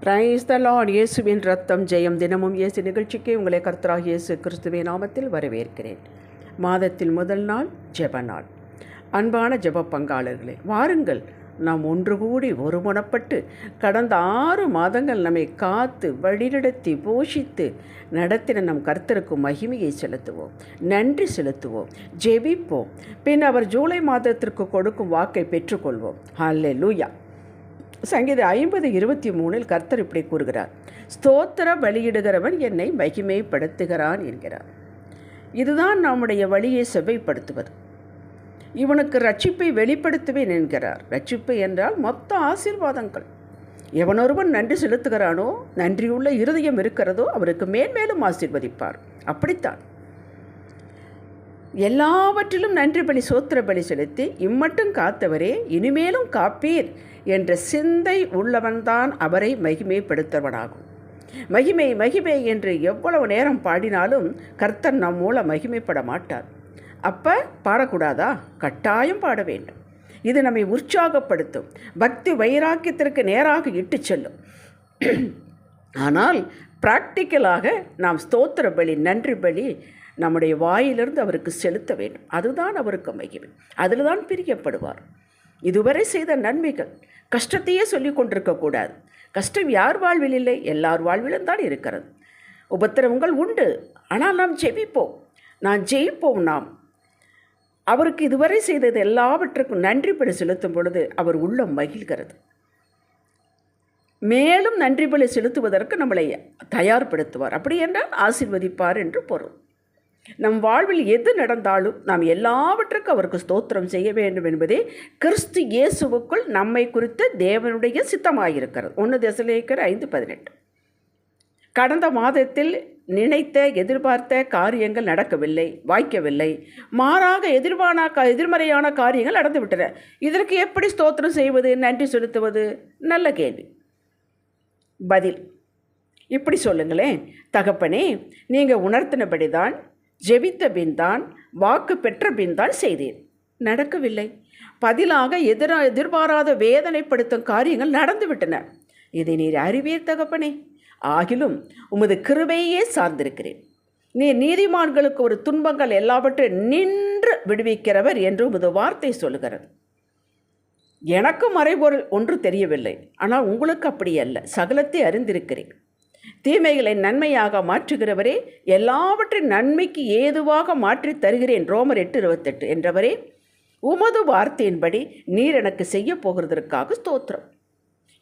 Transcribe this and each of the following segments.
Praise the Lord. இயேசுவின் ரத்தம் ஜெயம். தினமும் இயேசு நிகழ்ச்சிக்கு உங்களை கர்த்தராகிய இயேசு கிறிஸ்துவின் நாமத்தில் வரவேற்கிறேன். மாதத்தில் முதல் நாள் ஜெப நாள். அன்பான ஜெப பங்காளர்களே, வாருங்கள் நாம் ஒன்று கூடி ஒருமனப்பட்டு கடந்த 6 மாதங்கள் நம்மை காத்து வழிநடத்தி போஷித்து நடத்தின நம் கர்த்தருக்கு மகிமையை செலுத்துவோம், நன்றி செலுத்துவோம், ஜெபிப்போம். பின் அவர் ஜூலை மாதத்திற்கு கொடுக்கும் வாக்கை பெற்றுக்கொள்வோம். ஹல்லேலூயா. சங்கீதம் 50:23 கர்த்தர் இப்படி கூறுகிறார், ஸ்தோத்திர பலியிடுகிறவன் என்னை மகிமைப்படுத்துகிறான் என்கிறார். இதுதான் நம்முடைய வழியை செவ்வைப்படுத்துவது. இவனுக்கு ரட்சிப்பை வெளிப்படுத்துவேன் என்கிறார். ரட்சிப்பு என்றால் மொத்த ஆசீர்வாதங்கள். எவனொருவன் நன்றி செலுத்துகிறானோ, நன்றியுள்ள இருதயம் இருக்கிறதோ, அவருக்கு மேன்மேலும் ஆசீர்வதிப்பார். அப்படித்தான் எல்லாவற்றிலும் நன்றி பலி சோத்திர பலி செலுத்தி இம்மட்டும் காத்தவரே இனிமேலும் காப்பீர் என்ற சிந்தை உள்ளவன்தான் அவரை மகிமைப்படுத்துவனாகும். மகிமை மகிமை என்று எவ்வளவு நேரம் பாடினாலும் கர்த்தர் நம் மூலம் மகிமைப்பட மாட்டார். அப்போ பாடக்கூடாதா? கட்டாயம் பாட வேண்டும். இது நம்மை உற்சாகப்படுத்தும், பக்தி வைராக்கியத்திற்கு நேராக இட்டு செல்லும். ஆனால் பிராக்டிக்கலாக நாம் ஸ்தோத்திர பலி, நன்றி பலி நம்முடைய வாயிலிருந்து அவருக்கு செலுத்த வேண்டும். அதுதான் அவருக்கு மகிமை. அதில் தான் பிரியப்படுவார். இதுவரை செய்த நன்மைகள், கஷ்டத்தையே சொல்லி கொண்டிருக்கக்கூடாது. கஷ்டம் யார் வாழ்வில் இல்லை, எல்லார் வாழ்விலும் தான் இருக்கிறது. உபத்திரவங்கள் உண்டு, ஆனால் நாம் ஜெபிப்போம், ஜெயிப்போம். நாம் அவருக்கு இதுவரை செய்தது எல்லாவற்றுக்கும் நன்றி பலி செலுத்தும் பொழுது அவர் உள்ளம் மகிழ்கிறது. மேலும் நன்றி பலி செலுத்துவதற்கு நம்மளை தயார்படுத்துவார். அப்படி என்றால் ஆசீர்வதிப்பார் என்று பொருள். நம் வாழ்வில் எது நடந்தாலும் நாம் எல்லாவற்றுக்கும் அவருக்கு ஸ்தோத்திரம் செய்ய வேண்டும் என்பதே கிறிஸ்து இயேசுவுக்குள் நம்மை குறித்து தேவனுடைய சித்தமாயிருக்கிறது. 1 தெசலோனிக்கர் 5:18. கடந்த மாதத்தில் நினைத்த எதிர்பார்த்த காரியங்கள் நடக்கவில்லை, வாய்க்கவில்லை. மாறாக எதிர்மறையான காரியங்கள் நடந்துவிட்டன. இதற்கு எப்படி ஸ்தோத்திரம் செய்வது, நன்றி செலுத்துவது? நல்ல கேள்வி. பதில் இப்படி சொல்லுங்களேன். தகப்பனே, நீங்கள் உணர்த்தினபடி தான், ஜெபித்த பின் தான், வாக்கு பெற்ற பின் தான் செய்தேன், நடக்கவில்லை. பதிலாக எதிர்பாராத வேதனைப்படுத்தும் காரியங்கள் நடந்துவிட்டன. இதை நீர் அறிவீர் தகப்பனே. ஆகிலும் உமது கிருபையே சார்ந்திருக்கிறேன். நீர் நீதிமான்களுக்கு ஒரு துன்பங்கள் எல்லாவற்றையும் நின்று விடுவிக்கிறவர் என்று உமது வார்த்தை சொல்லுகிறது. எனக்கும் மறைபொருள் ஒன்று தெரியவில்லை, ஆனால் உங்களுக்கு அப்படி அல்ல. சகலத்தை அறிந்திருக்கிறேன். தீமைகளை நன்மையாக மாற்றுகிறவரே, எல்லாவற்றின் நன்மைக்கு ஏதுவாக மாற்றி தருகிறேன். ரோமர் 8:28 என்றவரே, உமது வார்த்தையின்படி நீர் எனக்கு செய்ய போகிறதற்காக ஸ்தோத்திரம்.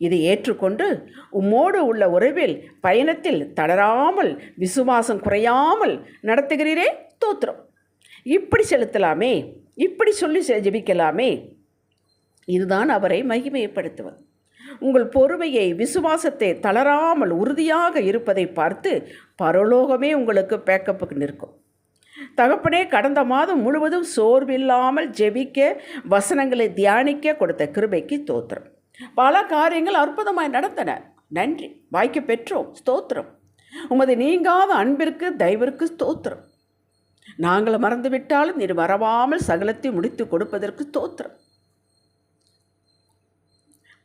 இதை ஏற்றுக்கொண்டு உம்மோடு உள்ள உறவில் பயணத்தில் தளராமல், விசுவாசம் குறையாமல் நடத்துகிறீரே, ஸ்தோத்திரம். இப்படி செலுத்தலாமே, இப்படி சொல்லி ஜெபிக்கலாமே. இதுதான் அவரை மகிமைப்படுத்துவது. உங்கள் பொறுமையை, விசுவாசத்தை தளராமல் உறுதியாக இருப்பதை பார்த்து பரலோகமே உங்களுக்கு பேக்கப்புக்கு நிற்கும். தகப்பனே, கடந்த மாதம் முழுவதும் சோர்வில்லாமல் ஜெபிக்க, வசனங்களை தியானிக்க கொடுத்த கிருபைக்கு ஸ்தோத்திரம். பல காரியங்கள் அற்புதமாய் நடந்தன. நன்றி. வாய்க்க பெற்றோம், ஸ்தோத்திரம். உமது நீங்காத அன்பிற்கு, தயவிற்கு ஸ்தோத்திரம். நாங்கள் மறந்துவிட்டாலும் நீர் மறவாமல் சகலத்தை முடித்து கொடுப்பதற்கு ஸ்தோத்திரம்.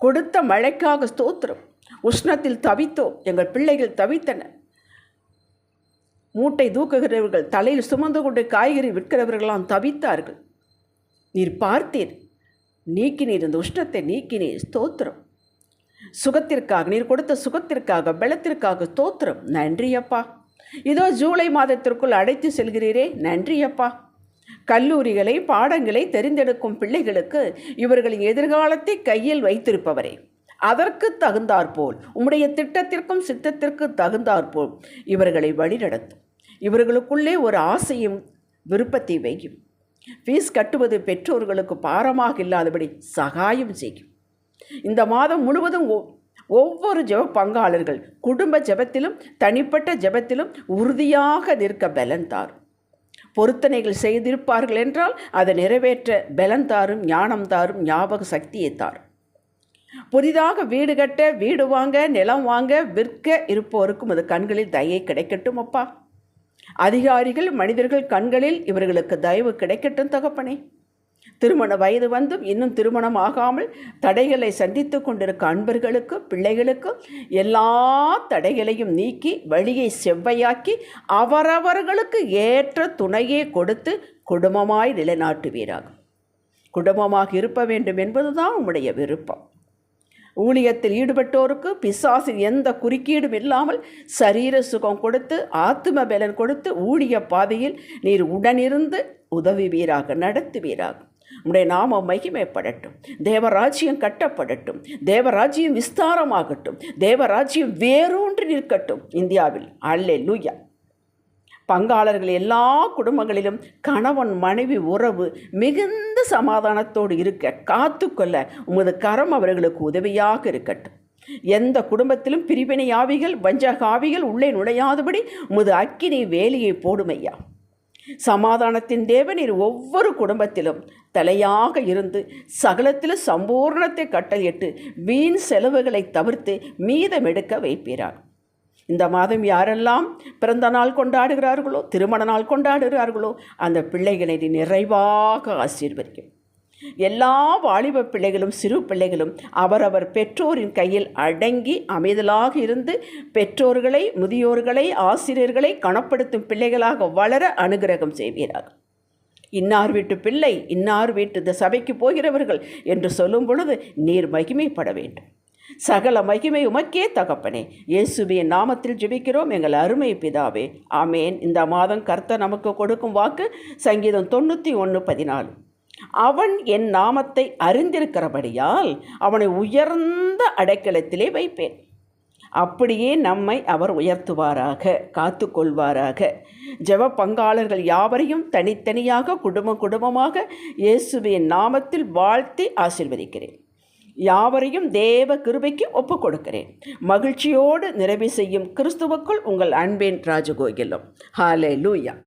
கொடுத்த மழைக்காக ஸ்தோத்திரம். உஷ்ணத்தில் தவித்தோம், எங்கள் பிள்ளைகள் தவித்தன. மூட்டை தூக்குகிறவர்கள், தலையில் சுமந்து கொண்டு காய்கறி விற்கிறவர்களாம் தவித்தார்கள். நீர் பார்த்தீர், நீக்கினீர், இந்த உஷ்ணத்தை நீக்கினீர், ஸ்தோத்திரம். சுகத்திற்காக, நீர் கொடுத்த சுகத்திற்காக, பலத்திற்காக ஸ்தோத்திரம். நன்றியப்பா. இதோ ஜூலை மாதத்திற்குள் அழைத்து செல்கிறீரே, நன்றியப்பா. கல்லூரிகளை, பாடங்களை தெரிந்தெடுக்கும் பிள்ளைகளுக்கு இவர்களின் எதிர்காலத்தை கையில் வைத்திருப்பவரே, அதற்கு தகுந்தாற்போல், உம்முடைய திட்டத்திற்கும் சித்தத்திற்கு தகுந்தாற்போல் இவர்களை வழிநடத்தும். இவர்களுக்குள்ளே ஒரு ஆசையும் விருப்பத்தை வைக்கும். ஃபீஸ் கட்டுவது பெற்றோர்களுக்கு பாரமாக இல்லாதபடி சகாயம் செய்யும். இந்த மாதம் முழுவதும் ஒவ்வொரு ஜெப பங்காளர்கள் குடும்ப ஜெபத்திலும் தனிப்பட்ட ஜெபத்திலும் உறுதியாக நிற்க பலன் தாரும். பொருத்தனைகள் செய்திருப்பார்கள் என்றால் அதை நிறைவேற்ற பலன் தாரும், ஞானம் தாரும், ஞாபக சக்தியை தாரும். புதிதாக வீடு கட்ட, வீடு வாங்க, நிலம் வாங்க, விற்க இருப்போருக்கும் அது கண்களில் தயை கிடைக்கட்டும் அப்பா. அதிகாரிகள், மனிதர்கள் கண்களில் இவர்களுக்கு தயவு கிடைக்கட்டும் தகப்பனே. திருமண வயது வந்தும் இன்னும் திருமணம் ஆகாமல் தடைகளை சந்தித்து கொண்டிருக்க அன்பர்களுக்கு, பிள்ளைகளுக்கு எல்லா தடைகளையும் நீக்கி வழியை செவ்வையாக்கி அவரவர்களுக்கு ஏற்ற துணையை கொடுத்து குடும்பமாய் நிலைநாட்டுவீராக. குடும்பமாக இருக்க வேண்டும் என்பதுதான் உம்முடைய விருப்பம். ஊழியத்தில் ஈடுபட்டோருக்கு பிசாசின் எந்த குறுக்கீடும் இல்லாமல் சரீர சுகம் கொடுத்து ஆத்தும பலன் கொடுத்து ஊழிய பாதையில் நீர் உடனிருந்து உதவுவீராக, நடத்துவீராக. உம்முடைய நாமம் மகிமைப்படட்டும், தேவராஜ்யம் கட்டப்படட்டும், தேவராஜ்யம் விஸ்தாரமாகட்டும், தேவராஜ்யம் வேரூன்றி நிற்கட்டும் இந்தியாவில். அல்லேலூயா. பங்காளர்கள் எல்லா குடும்பங்களிலும் கணவன் மனைவி உறவு மிகுந்த சமாதானத்தோடு இருக்க காத்துக்கொள்ள உமது கரம் அவர்களுக்கு உதவியாக இருக்கட்டும். எந்த குடும்பத்திலும் பிரிவினை ஆவிகள், வஞ்சக ஆவிகள் உள்ளே நுழையாதபடி உமது அக்கினி வேலியை போடுமையா. சமாதானத்தின் தேவனீர் ஒவ்வொரு குடும்பத்திலும் தலையாக இருந்து சகலத்திலும் சம்பூர்ணத்தை கட்டளையிட்டு வீண் செலவுகளை தவிர்த்து மீதமெடுக்க வைப்பீராக. இந்த மாதம் யாரெல்லாம் பிறந்த நாள் கொண்டாடுகிறார்களோ, திருமண நாள் கொண்டாடுகிறார்களோ, அந்த பிள்ளைகளை நிறைவாக ஆசீர்வதிக்கும். எல்லா வாலிப பிள்ளைகளும் சிறு பிள்ளைகளும் அவரவர் பெற்றோரின் கையில் அடங்கி அமைதலாக இருந்து பெற்றோர்களை, முதியோர்களை, ஆசிரியர்களை கனப்படுத்தும் பிள்ளைகளாக வளர அனுகிரகம் செய்வீராக. இன்னார் வீட்டு பிள்ளை, இன்னார் வீட்டு சபைக்கு போகிறவர்கள் என்று சொல்லும் பொழுது நீர் மகிமைப்பட வேண்டும். சகல மகிமை உமக்கே தகப்பனே. இயேசுவின் நாமத்தில் ஜெபிக்கிறோம் எங்கள் அருமை பிதாவே, ஆமேன். இந்த மாதம் கர்த்தர் நமக்கு கொடுக்கும் வாக்கு சங்கீதம் 91:14. அவன் என் நாமத்தை அறிந்திருக்கிறபடியால் அவனை உயர்ந்த அடைக்கலத்திலே வைப்பேன். அப்படியே நம்மை அவர் உயர்த்துவாராக, காத்து கொள்வாராக. ஜெப பங்காளர்கள் யாவரையும் தனித்தனியாக குடும்பமாக இயேசுவின் நாமத்தில் வாழ்த்தி ஆசீர்வதிக்கிறேன். யாவரையும் தேவ கிருபைக்கு ஒப்புக் கொடுக்கிறேன். மகிழ்ச்சியோடு நிறைவு செய்யும் கிறிஸ்துவுக்குள் உங்கள் அன்பின் ராஜகோகிலம். ஹல்லேலூயா.